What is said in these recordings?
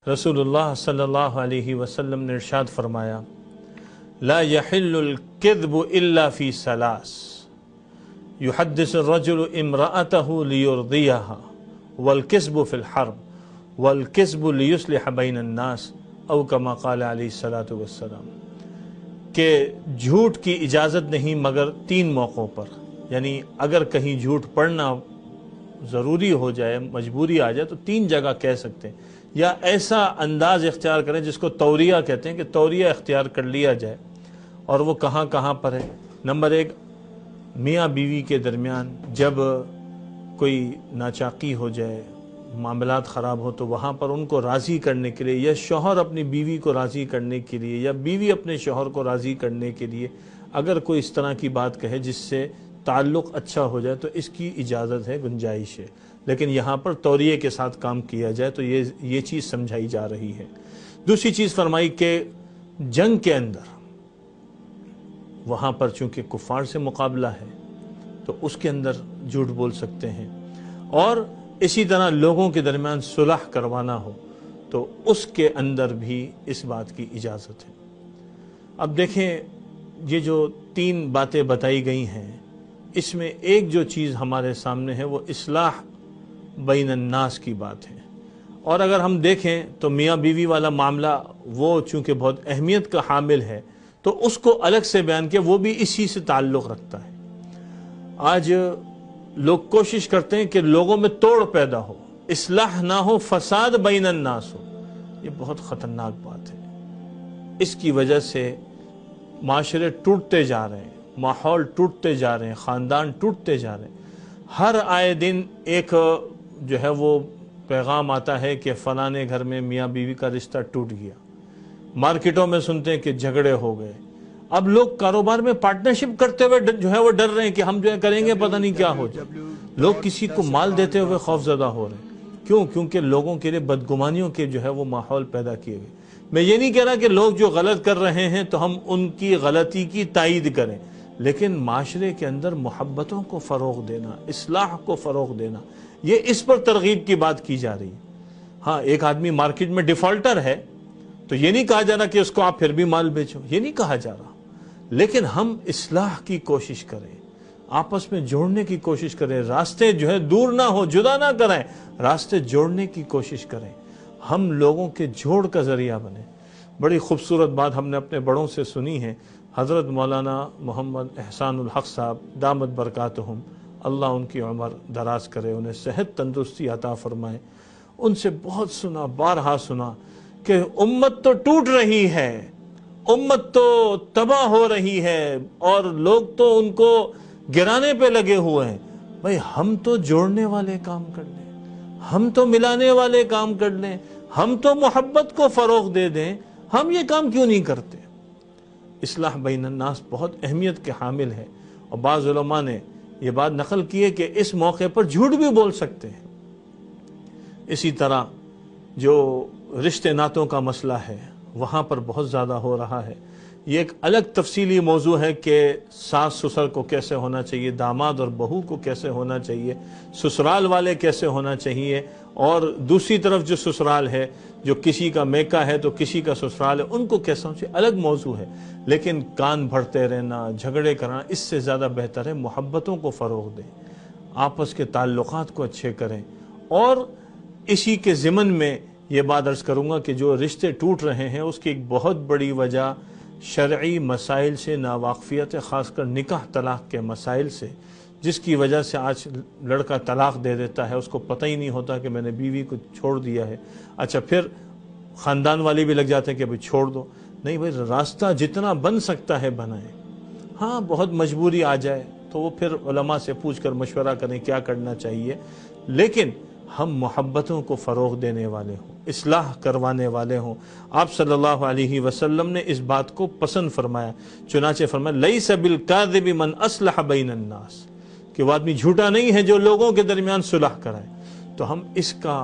रसूलुल्लाह सल्लल्लाहु अलैहि वसल्लम ने इरशाद फरमाया, ला यहिल्लुल किज़्बु इल्ला फी सलास युहद्दिसुर रजुलु इम्रअतहु लियुर्दियहा वल किज़्बु फिल हर्ब वल किज़्बु लियुस्लिह बैनन नास औ कमा क़ाल अलैहि सलातु वस्सलाम, कि झूठ की इजाज़त नहीं मगर तीन मौक़ों पर, यानी अगर कहीं झूठ पढ़ना ज़रूरी हो जाए, मजबूरी आ जाए तो तीन जगह कह सकते हैं, या ऐसा अंदाज इख्तियार करें जिसको तौरिया कहते हैं कि तौरिया इख्तियार कर लिया जाए। और वो कहाँ कहाँ पर है? नंबर एक, मियाँ बीवी के दरमियान जब कोई नाचाकी हो जाए, मामलात ख़राब हो, तो वहाँ पर उनको राज़ी करने के लिए, या शौहर अपनी बीवी को राज़ी करने के लिए, या बीवी अपने शौहर को राज़ी करने के लिए अगर कोई इस तरह की बात कहे जिससे ताल्लुक़ अच्छा हो जाए तो इसकी इजाज़त है, गुंजाइश है। लेकिन यहाँ पर तौरिये के साथ काम किया जाए तो ये चीज़ समझाई जा रही है। दूसरी चीज़ फरमाई कि जंग के अंदर वहाँ पर चूँकि कुफ़ार से मुकाबला है तो उसके अंदर झूठ बोल सकते हैं, और इसी तरह लोगों के दरमियान सुलह करवाना हो तो उसके अंदर भी इस बात की इजाज़त है। अब देखें, ये जो तीन बातें बताई गई हैं इसमें एक जो चीज़ हमारे सामने है वो इस्लाह बैनन नास की बात है। और अगर हम देखें तो मियाँ बीवी वाला मामला वो चूँकि बहुत अहमियत का हामिल है तो उसको अलग से बयान किया, वो भी इसी से ताल्लुक़ रखता है। आज लोग कोशिश करते हैं कि लोगों में तोड़ पैदा हो, इस्लाह ना हो, फसाद बैनन नास हो। ये बहुत ख़तरनाक बात है। इसकी वजह से माशरे टूटते जा रहे हैं, माहौल टूटते जा रहे हैं, ख़ानदान टूटते जा रहे हैं। हर आए दिन एक जो है वो पैगाम आता है कि फ़लाने घर में मियाँ बीवी का रिश्ता टूट गया। मार्केटों में सुनते हैं कि झगड़े हो गए। अब लोग कारोबार में पार्टनरशिप करते हुए जो है वो डर रहे हैं कि हम जो है करेंगे पता नहीं क्या हो जाए। लोग किसी को माल देते हुए खौफजदा हो रहे हैं। क्यों? क्योंकि लोगों के लिए बदगुमानियों के जो है वो माहौल पैदा किए गए। मैं ये नहीं कह रहा कि लोग जो गलत कर रहे हैं तो हम उनकी गलती की तायीद करें, लेकिन माशरे के अंदर मोहब्बतों को फ़रोग़ देना, इस्लाह को फ़रोग़ देना, ये इस पर तरगीब की बात की जा रही है। हाँ, एक आदमी मार्केट में डिफ़ॉल्टर है तो ये नहीं कहा जा रहा कि उसको आप फिर भी माल बेचो, ये नहीं कहा जा रहा, लेकिन हम इस्लाह की कोशिश करें, आपस में जोड़ने की कोशिश करें, रास्ते जो है दूर ना हो, जुदा ना करें, रास्ते जोड़ने की कोशिश करें, हम लोगों के जोड़ का ज़रिया बने। बड़ी खूबसूरत बात हमने अपने बड़ों से सुनी है। हज़रत मौलाना मोहम्मद एहसानुल हक़ साहब दामत बरकातहुम, अल्लाह उनकी उम्र दराज करे, उन्हें सेहत तंदुरुस्ती अता फरमाए। उनसे बहुत सुना, बारहा सुना कि उम्मत तो टूट रही है, उम्मत तो तबाह हो रही है और लोग तो उनको गिराने पे लगे हुए हैं। भाई, हम तो जोड़ने वाले काम कर लें, हम तो मिलाने वाले काम कर लें, हम तो मोहब्बत को फ़रोग़ दे दें, हम ये काम क्यों नहीं करते? इस्लाह बैनन नास बहुत अहमियत के हामिल है। और बाज़ उलमा ने यह बात नकल की है कि इस मौके पर झूठ भी बोल सकते हैं। इसी तरह जो रिश्ते नातों का मसला है वहाँ पर बहुत ज़्यादा हो रहा है। ये एक अलग तफसीली मौजू है कि सास ससुर को कैसे होना चाहिए, दामाद और बहू को कैसे होना चाहिए, ससुराल वाले कैसे होना चाहिए, और दूसरी तरफ जो ससुराल है, जो किसी का मेका है तो किसी का ससुराल है, उनको कैसे होना चाहिए, अलग मौजू है। लेकिन कान भरते रहना, झगड़े करना, इससे ज़्यादा बेहतर है मोहब्बतों को फ़रोग़ दें, आपस के ताल्लुक़ात को अच्छे करें। और इसी के ज़िमन में ये बात अर्ज़ करूँगा कि जो रिश्ते टूट रहे हैं उसकी एक बहुत बड़ी वजह शरई मसाइल से नावाक़फ़ियत है, ख़ासकर निकाह तलाक़ के मसाइल से, जिसकी वजह से आज लड़का तलाक़ दे देता है, उसको पता ही नहीं होता कि मैंने बीवी को छोड़ दिया है। अच्छा, फिर ख़ानदान वाले भी लग जाते हैं कि भाई छोड़ दो। नहीं भाई, रास्ता जितना बन सकता है बनाएं। हाँ, बहुत मजबूरी आ जाए तो वो फिर उलमा से पूछ कर मशवरा करें क्या करना चाहिए, लेकिन हम मोहब्बतों को फ़रोग़ देने वाले हों, इस्लाह करवाने वाले हों। आप सल्लल्लाहु अलैहि वसल्लम ने इस बात को पसंद फरमाया। चुनाचे फरमाया, लैसा बिल काज़िबि मन अस्लह बैनन नास, कि वो आदमी झूठा नहीं है जो लोगों के दरमियान सुलह कराए। तो हम इसका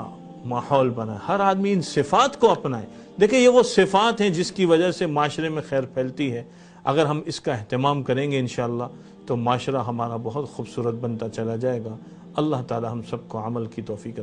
माहौल बनाए, हर आदमी इन सिफ़ात को अपनाए। देखिए, ये वो सिफ़ात हैं जिसकी वजह से माशरे में खैर फैलती है। अगर हम इसका अहतमाम करेंगे इंशाअल्लाह तो माशरा हमारा बहुत खूबसूरत बनता चला जाएगा। अल्लाह ताला हम सबको अमल की तौफ़ीक़